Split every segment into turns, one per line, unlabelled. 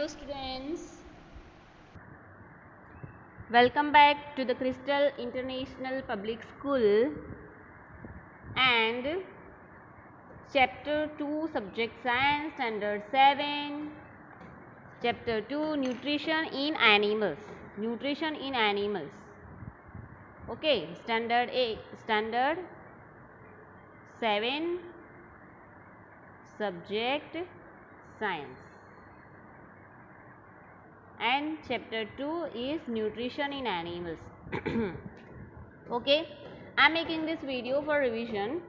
Hello students, welcome back to the Crystal International Public School and Chapter 2 Subject Science Standard 7, Chapter 2 Nutrition in Animals. Nutrition in Animals. Okay, Standard 7 Subject Science. And chapter 2 is nutrition in animals. Okay, I am making this video for revision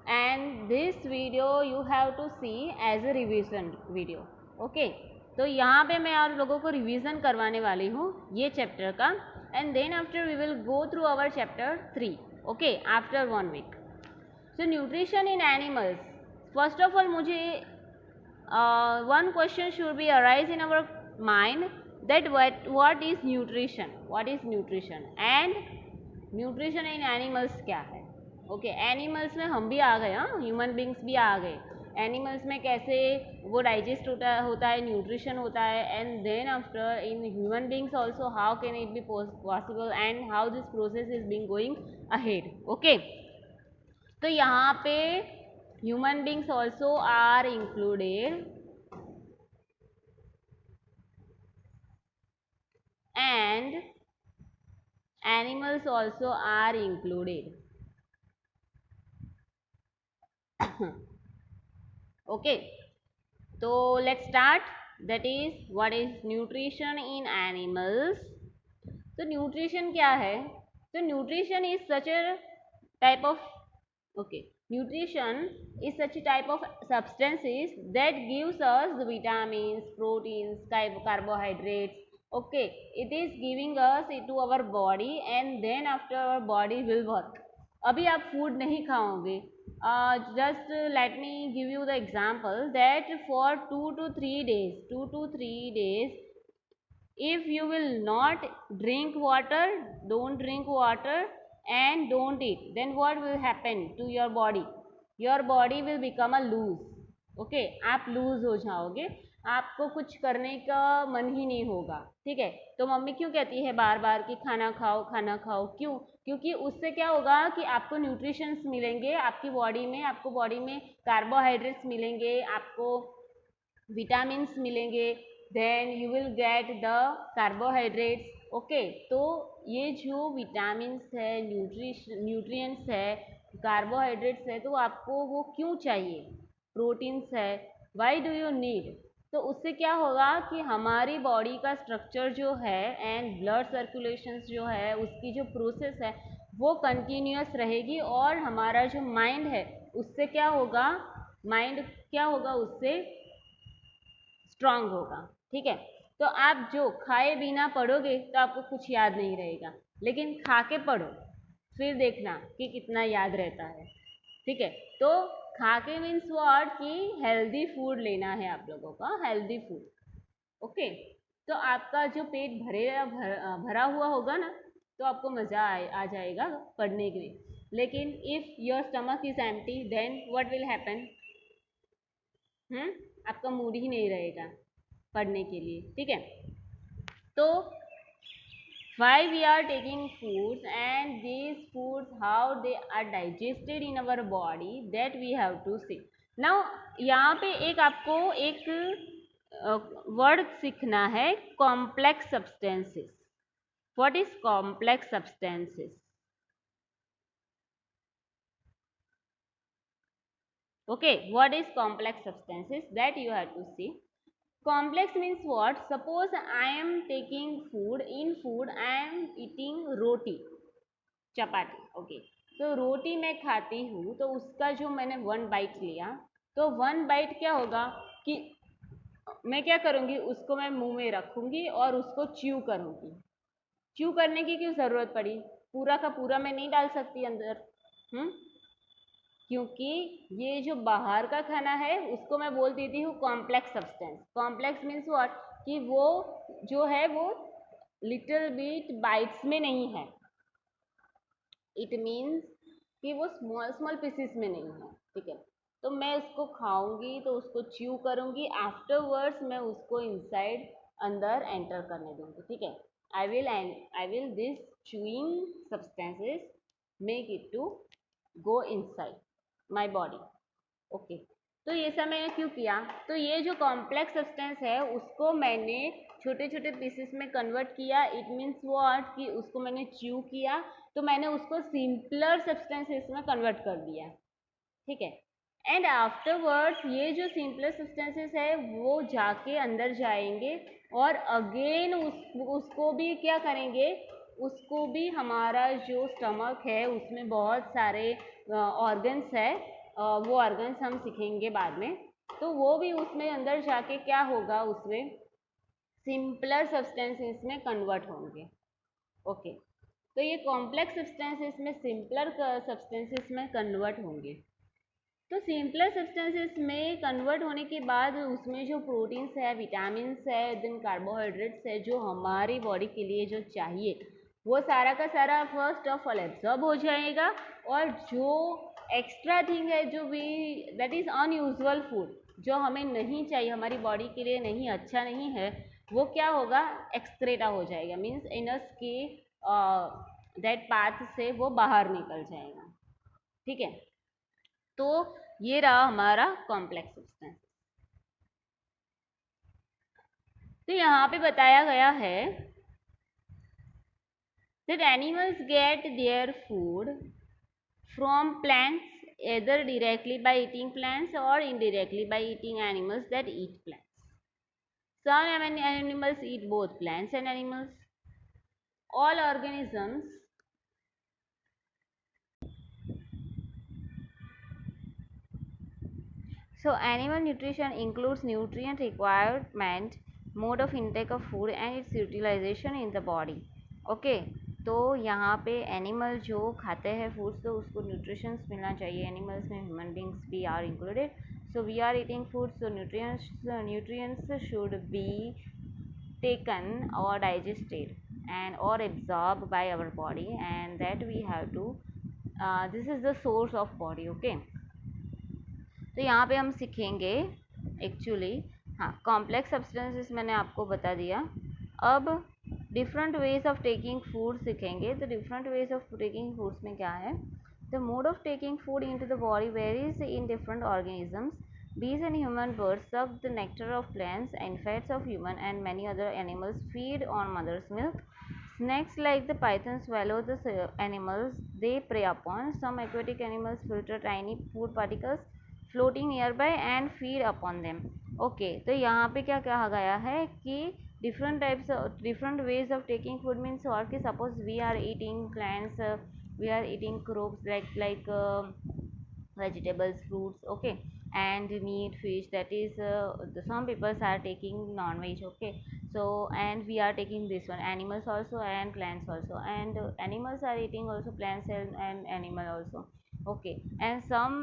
and this video you have to see as a revision video. Okay, तो यहाँ पे मैं आप लोगों को revision करवाने वाली हूँ ये चैप्टर का and then after we will go through our chapter 3. Okay, after 1 week. So nutrition in animals. First of all मुझे one question should be arise in our mind that what is nutrition and nutrition in animals क्या है. Okay, animals में हम भी आ गए, हाँ, human beings भी आ गए. एनिमल्स में कैसे वो डाइजेस्ट होता है न्यूट्रिशन होता है and then after in human beings also how can it be possible and how this process is being going ahead. Okay, तो यहाँ पे human beings also are included and animals also are included. Okay, so let's start. That is what is nutrition in animals. So nutrition क्या है? So nutrition is such a type of nutrition is such a type of substances that gives us the vitamins, proteins, carbohydrates. Okay, it is giving us to our body and then after our body will work. अभी आप food नहीं खाओगे. Just let me give you the example that for 2 to 3 days if you will not drink water, don't drink water and don't eat, then what will happen to your body? Your body will become a loose. Okay, आप loose हो जाओगे, आपको कुछ करने का मन ही नहीं होगा. ठीक है, तो मम्मी क्यों कहती है बार बार कि खाना खाओ खाना खाओ? क्यों? क्योंकि उससे क्या होगा कि आपको न्यूट्रिशंस मिलेंगे आपकी बॉडी में, आपको बॉडी में कार्बोहाइड्रेट्स मिलेंगे, आपको विटामिन्स मिलेंगे, then you will get the carbohydrates. Okay, तो ये जो विटामिन्स है, न्यूट्रिएंट्स है, कार्बोहाइड्रेट्स है, तो आपको वो क्यों चाहिए? प्रोटीन्स है, व्हाई डू यू नीड? तो उससे क्या होगा कि हमारी बॉडी का स्ट्रक्चर जो है एंड ब्लड सर्कुलेशन जो है उसकी जो प्रोसेस है वो कंटिन्यूस रहेगी और हमारा जो माइंड है उससे क्या होगा, माइंड क्या होगा उससे स्ट्रांग होगा. ठीक है, तो आप जो खाए बिना पढ़ोगे तो आपको कुछ याद नहीं रहेगा, लेकिन खा के पढ़ो फिर देखना कि कितना याद रहता है. ठीक है, तो खा के मीन्स व्हाट कि हेल्दी फूड लेना है आप लोगों का, हेल्दी फूड. ओके, तो आपका जो पेट भरा हुआ होगा ना तो आपको मज़ा आ जाएगा पढ़ने के लिए. लेकिन if your stomach is empty then what will happen? आपका मूड ही नहीं रहेगा पढ़ने के लिए. ठीक है, तो why we are taking foods and these foods how they are digested in our body that we have to see. now यहाँ पे एक आपको एक वर्ड सीखना है, complex substances. What is complex substances? okay, what is complex substances that you have to see. Complex means what? Suppose I am taking food, in food I am eating roti, chapati. Okay, तो रोटी मैं खाती हूँ तो उसका जो मैंने 1 bite लिया तो 1 बाइट क्या होगा कि मैं क्या करूँगी, उसको मैं मुंह में रखूँगी और उसको च्यू करूँगी. च्यू करने की क्यों ज़रूरत पड़ी? पूरा का पूरा मैं नहीं डाल सकती अंदर. क्योंकि ये जो बाहर का खाना है उसको मैं बोल देती हूँ complex substance. Complex means what कि वो जो है वो लिटिल बिट बाइट्स में नहीं है. इट मीन्स कि वो स्मॉल स्मॉल पीसेस में नहीं है. ठीक है, तो मैं उसको खाऊंगी तो उसको च्यू करूंगी, आफ्टरवर्ड्स मैं उसको इनसाइड अंदर एंटर करने दूंगी, ठीक है। I will this chewing substances make it to go inside my body, okay. तो ये सब मैंने क्यों किया, तो ये जो कॉम्प्लेक्स सब्सटेंस है उसको मैंने छोटे छोटे पीसेस में कन्वर्ट किया। इट मीन्स व्हाट, कि उसको मैंने च्यू किया, तो मैंने उसको सिंपलर सब्सटेंसेस में कन्वर्ट कर दिया, ठीक है। एंड आफ्टरवर्ड्स ये जो सिंपलर सब्सटेंसेस है वो जाके अंदर जाएंगे और अगेन उसको भी क्या करेंगे, उसको भी हमारा जो स्टमक है उसमें बहुत सारे ऑर्गन्स है, वो ऑर्गन्स हम सीखेंगे बाद में। तो वो भी उसमें अंदर जाके क्या होगा, उसमें सिंपलर सब्सटेंसेस में कन्वर्ट होंगे, ओके। तो ये कॉम्प्लेक्स सब्सटेंसेस में सिंपलर सब्सटेंसेस में कन्वर्ट होंगे। तो सिंपलर सब्सटेंसेस में कन्वर्ट होने के बाद उसमें जो प्रोटीन्स है, विटामिन्स है, देन कार्बोहाइड्रेट्स है, जो हमारी बॉडी के लिए जो चाहिए वो सारा का सारा फर्स्ट ऑफ ऑल एब्जॉर्ब हो जाएगा। और जो एक्स्ट्रा थिंग है जो भी दैट इज़ अनयूजुअल फूड, जो हमें नहीं चाहिए, हमारी बॉडी के लिए नहीं, अच्छा नहीं है, वो क्या होगा, एक्सक्रेटा हो जाएगा। मीन्स इनस के दैट पाथ से वो बाहर निकल जाएगा, ठीक है। तो ये रहा हमारा कॉम्प्लेक्स सब्सटेंस। तो यहाँ पे बताया गया है that animals get their food from plants either directly by eating plants or indirectly by eating animals that eat plants. Some animals eat both plants and animals. All organisms So animal nutrition includes nutrient requirement, mode of intake of food and its utilization in the body. Okay, तो यहाँ पे animal जो खाते हैं foods तो उसको nutritions मिलना चाहिए। एनिमल्स में ह्यूमन बींग्स भी are included. So we are eating foods, so nutrients should be taken or digested and or absorbed by our body, and that we have to this is the source of body, okay। तो यहाँ पे हम सीखेंगे actually, हाँ, complex substances मैंने आपको बता दिया। अब different ways of taking food सीखेंगे। तो different ways of taking foods में क्या है, the mode of taking food into the body varies in different organisms. Bees and human birds suck the nectar of plants and fats of human and many other animals feed on mother's milk. Snakes like the python swallow the animals they prey upon. Some aquatic animals filter tiny food particles floating nearby and feed upon them. Okay, तो यहाँ पे क्या कहा गया है कि different ways of taking food means, और कि suppose we are eating plants, we are eating crops like vegetables, fruits, okay, and meat, fish, that is some people are taking non-veg, okay. So and we are taking this one, animals also and plants also, and animals are eating also plants and animal also, okay. And some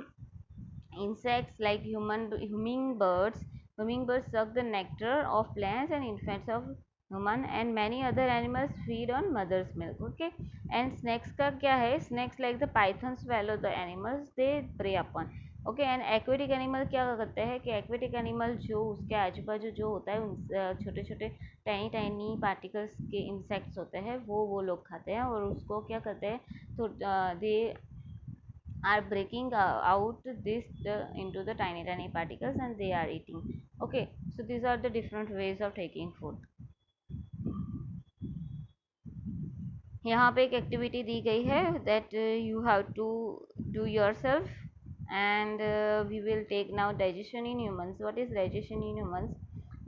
insects like hummingbirds suck the nectar of plants and infants of human, and many other animals feed on mother's milk, okay। And snakes का क्या है, snakes like the python swallow the animals they prey upon, okay. And aquatic animal क्या करते हैं कि aquatic animal जो उसके आजू बाजू जो होता है उन छोटे छोटे टाइनी टाइनी पार्टिकल्स के इंसेक्ट्स होते हैं वो लोग खाते हैं, और उसको क्या करते हैं, तो दे are breaking out this into the tiny particles and they are eating, okay। So these are the different ways of taking food। यहाँ पे एक एक्टिविटी दी गई है that you have to do yourself, and we will take now digestion in humans। What is digestion in humans?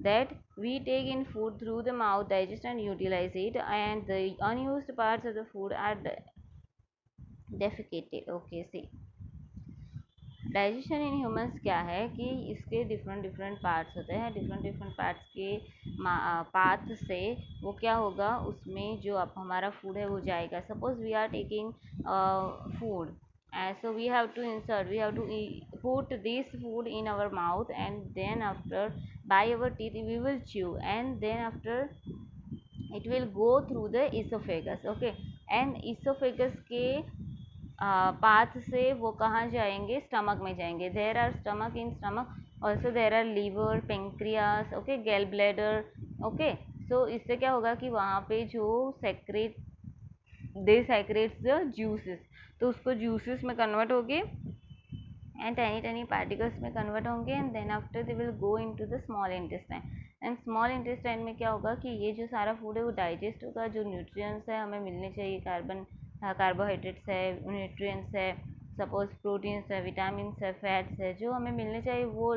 That we take in food through the mouth, digest and utilize it, and the unused parts of the food are defecated, okay। See, digestion in humans क्या है कि इसके different parts होते हैं, different parts के path से वो क्या होगा, उसमें जो अब हमारा फूड है वो जाएगा। Suppose we are taking food, so we have to put this food in our mouth, and then after by our teeth we will chew, and then after it will go through the esophagus, okay। and esophagus के path से वो कहाँ जाएंगे, stomach में जाएंगे। There are stomach in stomach also there are liver, pancreas, okay, gall bladder, okay. So इससे क्या होगा कि वहाँ पे जो secrete, they secretes the juices, तो उसको जूसेस में कन्वर्ट होके एंड टाइनी टाइनी पार्टिकल्स में कन्वर्ट होंगे and then after they will go into the small intestine. And small intestine में क्या होगा कि ये जो सारा फूड है वो डाइजेस्ट होगा, जो न्यूट्रिएंट्स है हमें मिलने चाहिए, कार्बोहाइड्रेट्स है, न्यूट्रिएंट्स है, सपोज प्रोटीन्स है, विटामिन है, फैट्स है, जो हमें मिलने चाहिए वो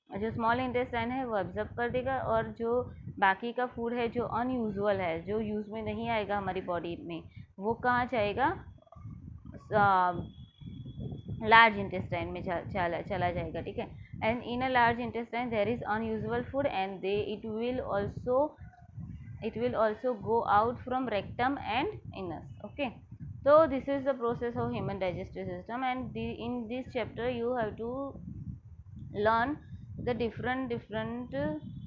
जो स्मॉल इंटेस्टाइन है वो ऑब्जर्व कर देगा, और जो बाकी का फूड है जो अनयूजुअल है, जो यूज़ में नहीं आएगा हमारी बॉडी में, वो कहाँ जाएगा, लार्ज इंटेस्टाइन में चला जाएगा, ठीक है। And in a large intestine there is unusual food and they it will also go out from rectum and anus, okay. So this is the process of human digestive system, and in this chapter you have to learn the different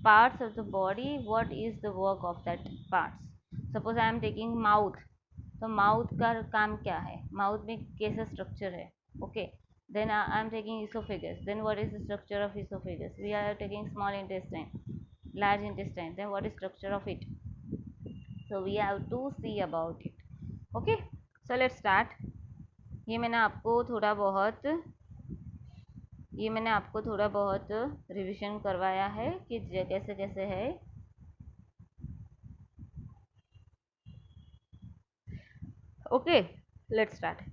parts of the body, what is the work of that parts. Suppose I am taking mouth, तो mouth का काम क्या है, mouth में कैसा structure है, okay. Then I am taking oesophagus, then what is the structure of oesophagus, we are taking small intestine, large intestine, then what is structure of it, so we have to see about it, okay. So let's start. ये मैंने आपको थोड़ा बहुत revision करवाया है कि कैसे कैसे है, okay. Let's start.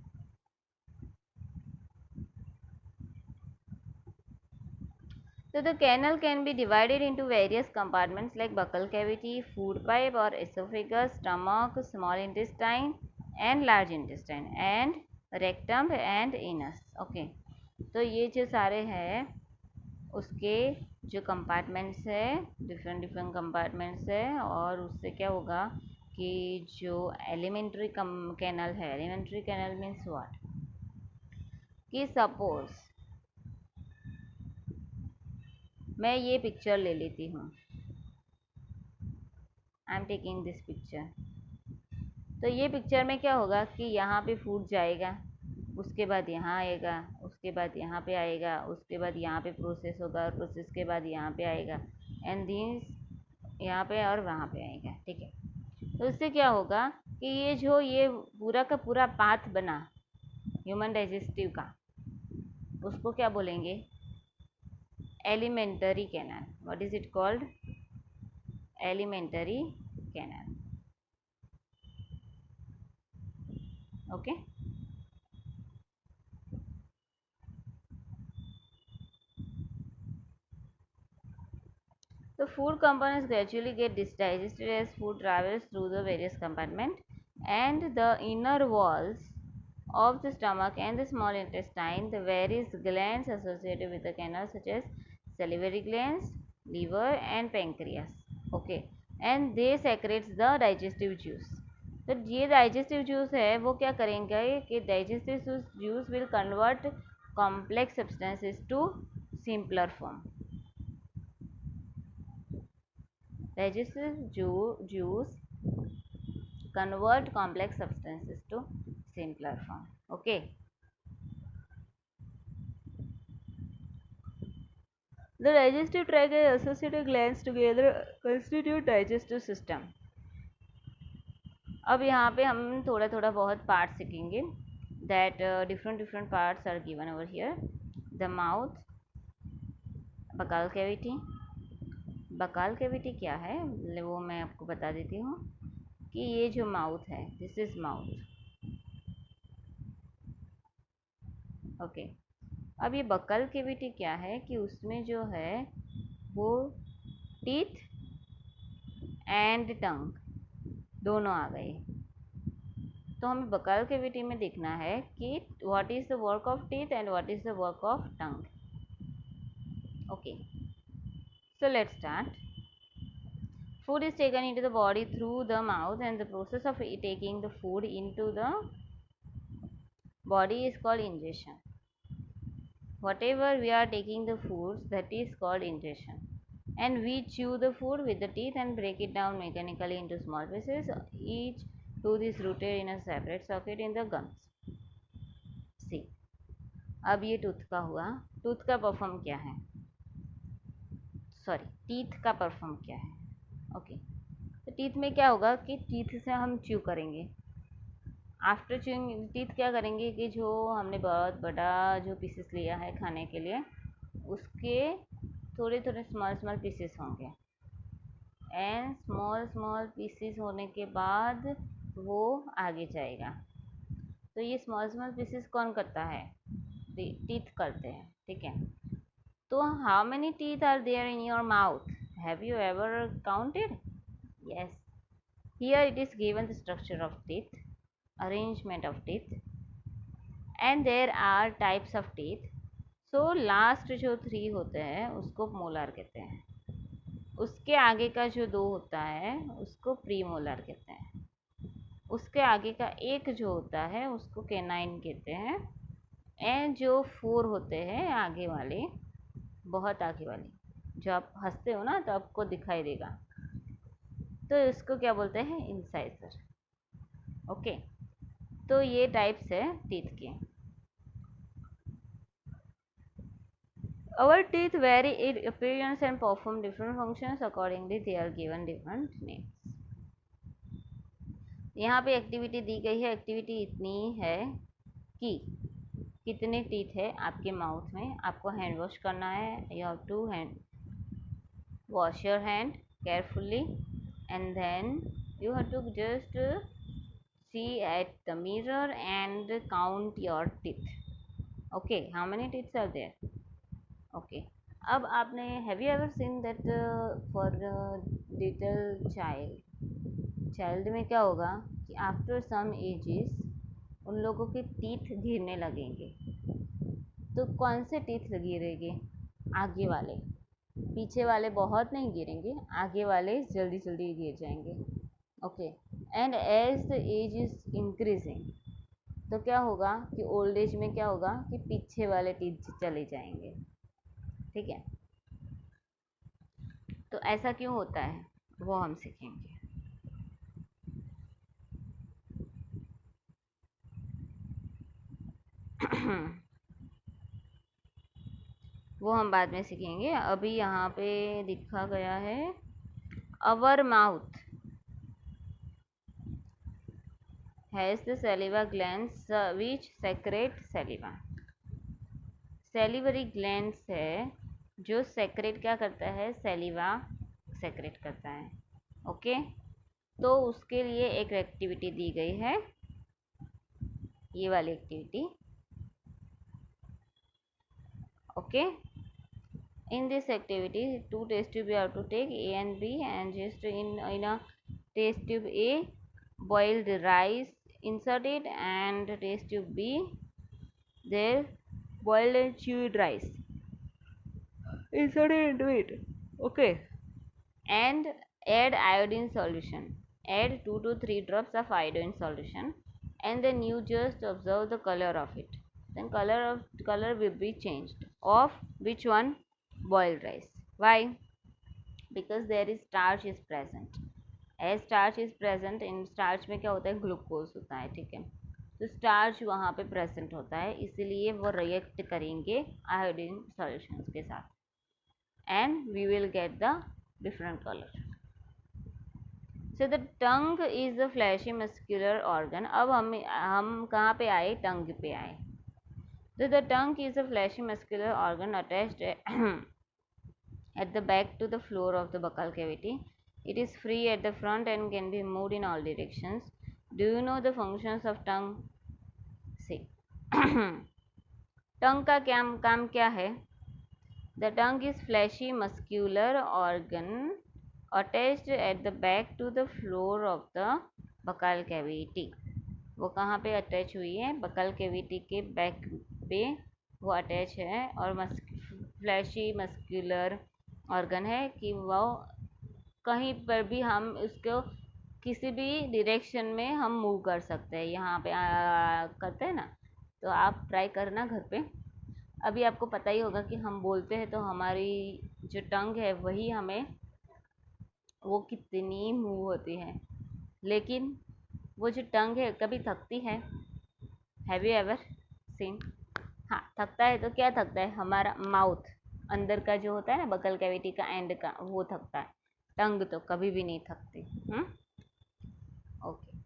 So the canal can be divided into various compartments like buccal cavity, food pipe or esophagus, stomach, small intestine and large intestine, and rectum and anus, okay। तो ये जो सारे हैं उसके जो कंपार्टमेंट्स है, different compartments है, और उससे क्या होगा कि जो एलिमेंट्री कैनल है, एलिमेंट्री कैनल मीन्स व्हाट, कि सपोज मैं ये पिक्चर ले लेती हूँ, आई एम टेकिंग दिस पिक्चर। तो ये पिक्चर में क्या होगा कि यहाँ पे फूड जाएगा, उसके बाद यहाँ आएगा, उसके बाद यहाँ पे आएगा, उसके बाद यहाँ पे प्रोसेस होगा, और प्रोसेस के बाद यहाँ पे आएगा, एंड दिस यहाँ पे और वहाँ पे आएगा, ठीक है। तो इससे क्या होगा कि ये पूरा का पूरा पाथ बना ह्यूमन डाइजेस्टिव का, उसको क्या बोलेंगे, elementary canal. What is it called, elementary canal, okay. The food components gradually get digested as food travels through the various compartments, and the inner walls of the stomach and the small intestine, the various glands associated with the canal such as salivary glands, liver and pancreas, okay, and they secretes the digestive juice. तो ये digestive juice है वो क्या करेंगे कि digestive juice will convert complex substances to simpler form. Digestive juice convert complex substances to simpler form, okay। The digestive tract and associated glands together constitute digestive system। अब यहाँ पे हम थोड़ा थोड़ा बहुत पार्ट सीखेंगे, that different parts are given over here। The mouth, buccal cavity क्या है वो मैं आपको बता देती हूँ कि ये जो माउथ है, दिस इज माउथ, ओके। अब ये बकल कैविटी क्या है कि उसमें जो है वो टीथ एंड टंग दोनों आ गए। तो हमें बकल कैविटी में देखना है कि what is the work of teeth and what is the work of tongue, okay. So let's start. Food is taken into the body through the mouth, and the process of taking the food into the body is called ingestion. Whatever we are taking the foods, that is called ingestion, and we chew the food with the teeth and break it down mechanically into small pieces. Each tooth is rooted in a separate socket in the gums. See, अब ये tooth का हुआ, tooth का perform क्या है, sorry teeth का perform क्या है। ओके, तो टीथ में क्या होगा कि टीथ से हम च्यू करेंगे। आफ्टर च्यूइंग टीथ क्या करेंगे कि जो हमने बहुत बड़ा जो पीसेस लिया है खाने के लिए, उसके थोड़े थोड़े स्मॉल स्मॉल पीसेस होंगे, एंड स्मॉल स्मॉल पीसेस होने के बाद वो आगे जाएगा। तो ये स्मॉल स्मॉल पीसेस कौन करता है, टीथ करते हैं, ठीक है। तो how many teeth are there in your mouth, have you ever counted? Yes, here it is given the structure of teeth, arrangement of teeth, and there are types of teeth. So last जो 3 होते हैं उसको molar कहते हैं, उसके आगे का जो 2 होता है उसको प्री मोलर कहते हैं, उसके आगे का एक जो होता है उसको कैनाइन कहते हैं, एंड जो 4 होते हैं आगे वाले, बहुत आगे वाले, जो आप हंसते हो ना तो आपको दिखाई देगा, तो इसको क्या बोलते हैं, इंसाइजर। ओके, तो ये टाइप्स है टीथ के। Our teeth vary in appearance and perform different functions, accordingly they are given different names. यहाँ पे एक्टिविटी दी गई है, एक्टिविटी इतनी है कि कितने टीथ है आपके माउथ में, आपको हैंड वॉश करना है, you have to hand wash your hand carefully, and then you have to just see at the mirror and count your teeth. Okay, how many teeth are there? Okay, अब आपने have you ever seen that for little child में क्या होगा कि after some edges उन लोगों के teeth गिरने लगेंगे, तो कौन से टीथ गिरेंगे, आगे वाले, पीछे वाले बहुत नहीं गिरेंगे, आगे वाले जल्दी जल्दी गिर जाएंगे। Okay, and as the age is increasing, तो क्या होगा कि ओल्ड एज में क्या होगा कि पीछे वाले टीथ चले जाएंगे, ठीक है। तो ऐसा क्यों होता है वो हम सीखेंगे। वो हम बाद में सीखेंगे, अभी यहाँ पे लिखा गया है our mouth has the saliva glands which secrete saliva. Salivary glands है जो सेक्रेट क्या करता है, सैलिवा सेक्रेट करता है। ओके, तो उसके लिए एक एक्टिविटी दी गई है, ये वाली activity. Okay, in this activity 2 test tube you have to take, A and B, and just in a test tube A boiled rice insert it, and test tube B there boiled and chewed rice insert it into it. Okay, and add iodine solution, add 2 to 3 drops of iodine solution, and then you just observe the color of it, then color will be changed of which one, boiled rice. Why? Because there is starch is present, as starch is present, in starch में क्या होता है, glucose होता है, ठीक है। तो starch वहाँ पे प्रेजेंट होता है, इसीलिए वो रिएक्ट करेंगे आयोडीन सॉल्यूशंस के साथ, and we will get the different colour. So the tongue is a fleshy muscular organ. अब हम कहाँ पे आए, टंग पे आए। So the tongue is a fleshy muscular organ attached at the back to the floor of the buccal cavity. It is free at the front and can be moved in all directions. Do you know the functions of tongue? See. टंग का काम क्या है? The tongue is fleshy muscular organ attached at the back to the floor of the buccal cavity. वो कहाँ पे attach हुई है, buccal cavity के बैक पे वो अटैच है, और फ्लैशी मस्कुलर ऑर्गन है कि वो कहीं पर भी हम उसको किसी भी डायरेक्शन में हम मूव कर सकते हैं। यहाँ पे करते हैं ना, तो आप ट्राई करना घर पे। अभी आपको पता ही होगा कि हम बोलते हैं तो हमारी जो टंग है वही हमें वो कितनी मूव होती है, लेकिन वो जो टंग है कभी थकती है? Have you ever scene? हाँ, थकता है तो क्या थकता है, हमारा माउथ अंदर का जो होता है ना, बकल कैविटी का एंड का, वो थकता है। टंग तो कभी भी नहीं थकती। Okay,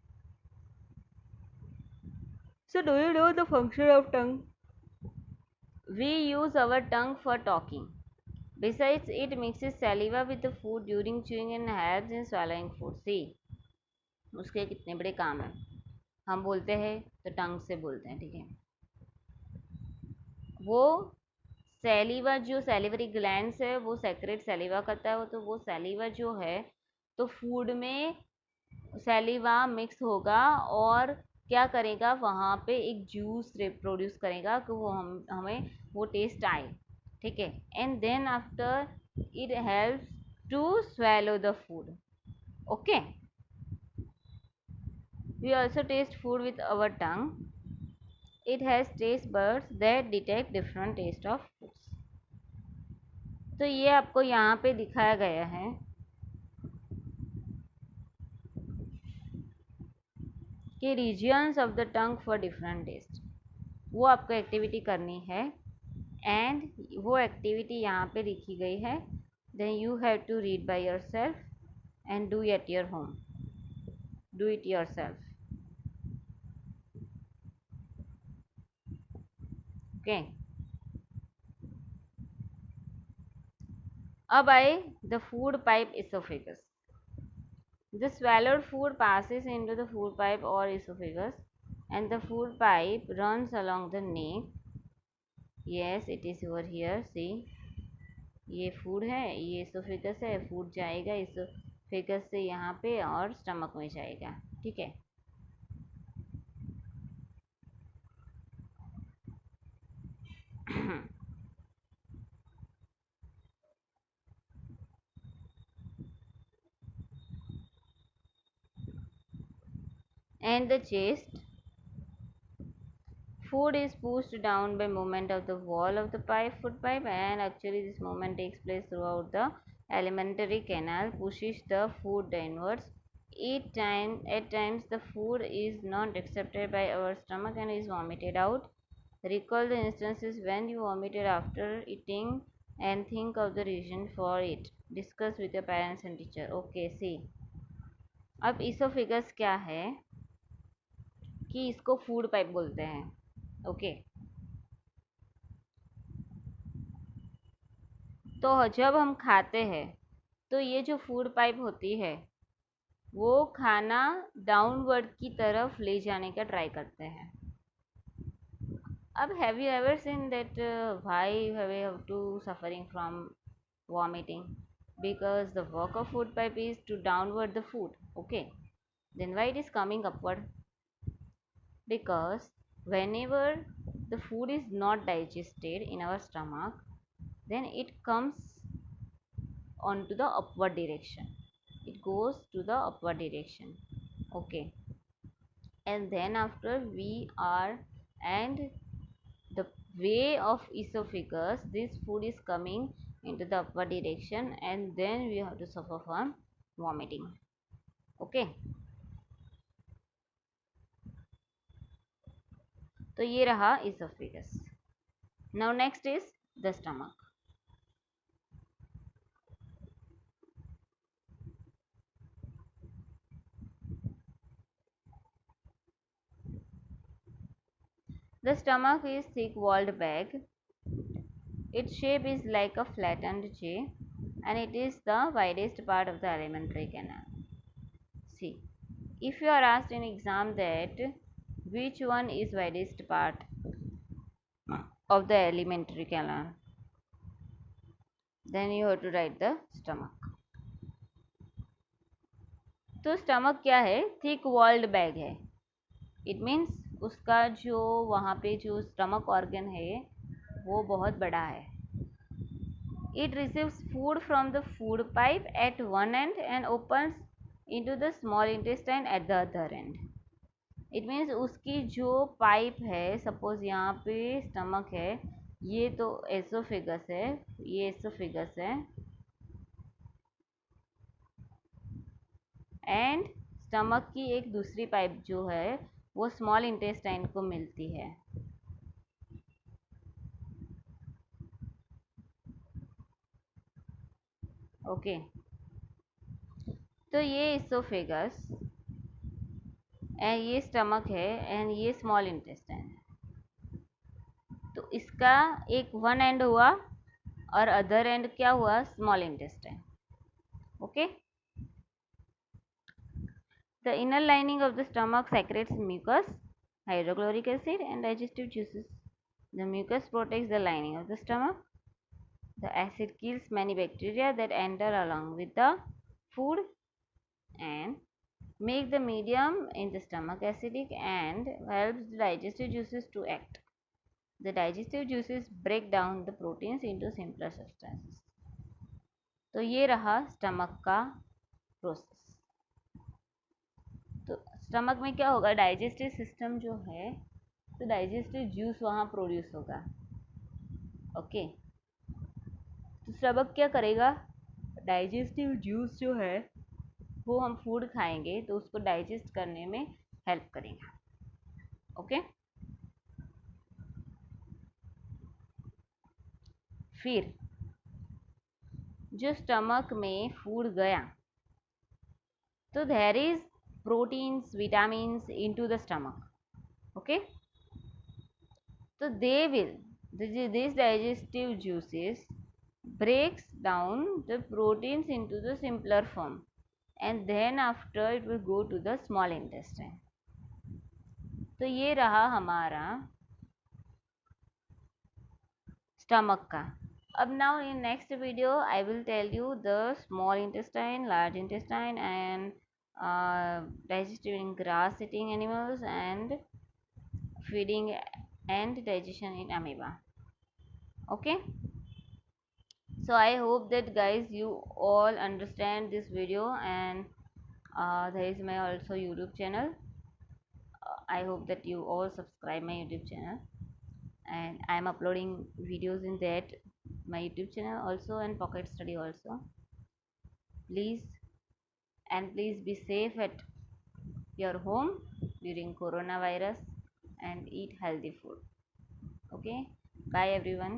so do you know the function of tongue? We use our tongue for talking. Besides, it mixes saliva with the food during chewing and helps in swallowing food. See, उसके कितने बड़े काम हैं। हम बोलते हैं तो टंग से बोलते हैं, ठीक है। वो सैलिवा, जो सैलिवरी ग्लैंड्स है, वो सेक्रेट सैलिवा करता है। वो तो वो सैलिवा जो है, तो फूड में सैलिवा मिक्स होगा और क्या करेगा, वहाँ पे एक जूस प्रोड्यूस करेगा कि वो हमें वो टेस्ट आए, ठीक है। And then after it helps to swallow the food. Okay, we also taste food with our tongue. It has taste birds that detect different taste of foods. तो ये आपको यहाँ पे दिखाया गया है कि regions of the tongue for different taste, वो आपको एक्टिविटी करनी है। एंड वो एक्टिविटी यहाँ पे लिखी गई है। Then you have to read by your self and do at your home, do it your self. Okay, अब आए the food pipe oesophagus. The swallowed food passes into the food pipe or esophagus, and the food pipe runs along the neck. Yes, it is over here. See, ये food है, ये esophagus है, food जाएगा esophagus से यहाँ पे और stomach में जाएगा, ठीक है। And the chest, food is pushed down by movement of the wall of the food pipe, and actually this movement takes place throughout the alimentary canal, pushes the food downwards. At times the food is not accepted by our stomach and is vomited out. Recall the instances when you vomited after eating and think of the reason for it. Discuss with your parents and teacher. Okay, see. अब oesophagus क्या है कि इसको food pipe बोलते हैं। Okay, तो जब हम खाते हैं तो ये जो फूड पाइप होती है वो खाना डाउनवर्ड की तरफ ले जाने का ट्राई करते हैं। अब have you ever seen that why you have to suffering from vomiting? Because the work of food pipe is to downward the food. Okay, then why it is coming upward? Because whenever the food is not digested in our stomach, then it comes onto the upward direction, it goes to the upward direction. Okay, and then after we are, and the way of esophagus, this food is coming into the upward direction and then we have to suffer from vomiting. Okay, तो ये रहा esophagus. Now next is the stomach. The stomach is thick-walled bag. Its shape is like a flattened J, and it is the widest part of the alimentary canal. See, if you are asked in exam that which one is widest part of the alimentary canal, then you have to write the stomach. तो stomach क्या है? Thick walled bag है। It means उसका जो वहाँ पे जो stomach organ है वो बहुत बड़ा है। It receives food from the food pipe at one end and opens into the small intestine at the other end. It means उसकी जो पाइप है, सपोज यहाँ पे स्टमक है, ये तो एसोफेगस है, ये एसोफेगस है, एंड स्टमक की एक दूसरी पाइप जो है वो स्मॉल इंटेस्टाइन को मिलती है। ओके, तो ये इसोफेगस एंड ये स्टमक है एंड ये स्मॉल इंटेस्टाइन है। तो इसका एक वन एंड हुआ और अदर एंड क्या हुआ, small intestine. Okay, the inner lining of the stomach secretes mucus, hydrochloric acid and digestive juices. The mucus protects the lining of the stomach. The acid kills many bacteria that enter along with the food and make the medium in the stomach acidic and helps the digestive juices to act. The digestive juices break down the proteins into simpler substances. तो ये रहा stomach का process. तो stomach में क्या होगा, digestive system जो है, तो डाइजेस्टिव जूस वहाँ प्रोड्यूस होगा। ओके, तो स्टमक क्या करेगा, डाइजेस्टिव जूस जो है वो हम फूड खाएंगे तो उसको डाइजेस्ट करने में हेल्प करेगा। ओके, फिर जो स्टमक में फूड गया तो there is proteins vitamins into the stomach. Okay, so they will, this digestive juices breaks down the proteins into the simpler form and then after it will go to the small intestine. तो ये रहा हमारा stomach का। अब now in next video I will tell you the small intestine, large intestine and digestive in grass eating animals and feeding and digestion in amoeba. Okay, so I hope that guys you all understand this video and there is my also YouTube channel. I hope that you all subscribe my YouTube channel and I am uploading videos in that my YouTube channel also and Pocket Study also. Please please be safe at your home during coronavirus and eat healthy food. Okay, bye everyone.